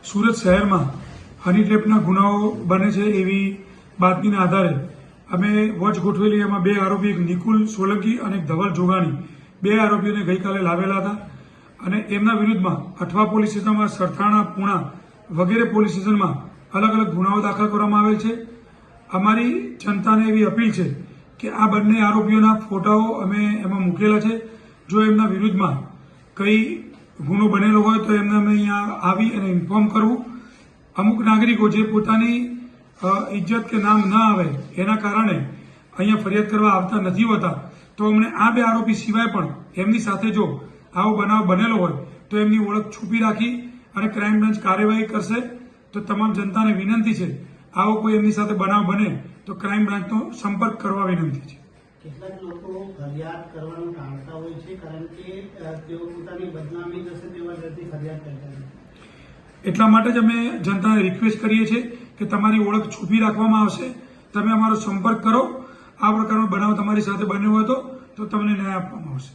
સુરત શહેરમાં હની ટ્રેપના ગુનાઓ બને છે એવી બાતમીના આધારે અમે વોચ ગોઠવેલી. એમાં 2 આરોપી, એક નિકુલ સોલંકી અને એક ધવલ જોગાણી, 2 આરોપીઓને ગઈકાલે લાવેલા હતા અને એમના વિરુદ્ધમાં અઠવા પોલીસ સ્ટેશનમાં, સરથાણા, પૂણા વગેરે પોલીસ સ્ટેશનમાં અલગ અલગ ગુનાઓ દાખલ કરવામાં આવેલ છે. અમારી જનતાને એવી અપીલ છે કે આ બંને આરોપીઓના ફોટાઓ અમે એમાં મૂકેલા છે. જો એમના વિરુદ્ધમાં કઈ ગુનો બનેલો હોય તો એમને અમે અહીંયા આવી અને ઇન્ફોર્મ કરવું. અમુક નાગરિકો જે પોતાની ઇજ્જત કે નામ ન આવે એના કારણે અહીંયા ફરિયાદ કરવા આવતા નથી હોતા, તો અમને આ 2 આરોપી સિવાય પણ એમની સાથે જો આવો બનાવ બનેલો હોય તો એમની ઓળખ છુપી રાખી અને ક્રાઇમ બ્રાન્ચ કાર્યવાહી કરશે. તો તમામ જનતાને વિનંતી છે, આવો કોઈ એમની સાથે બનાવ બને તો ક્રાઇમ બ્રાન્ચનો સંપર્ક કરવા વિનંતી છે. કેટલાક લોકો ફરિયાદ કરવાનું ટાળતા હોય છે કારણ કે તેઓ પોતાની બદનામી થશે તેવા ડરથી ફરિયાદ કરતા નથી. એટલા માટે જ અમે જનતાને રિક્વેસ્ટ કરીએ છીએ કે તમારી ઓળખ છુપી રાખવામાં આવશે. તમે અમારો સંપર્ક કરો. આ પ્રકારનો બનાવ તમારી સાથે બન્યો હોય તો તમને ન્યાય આપવામાં આવશે.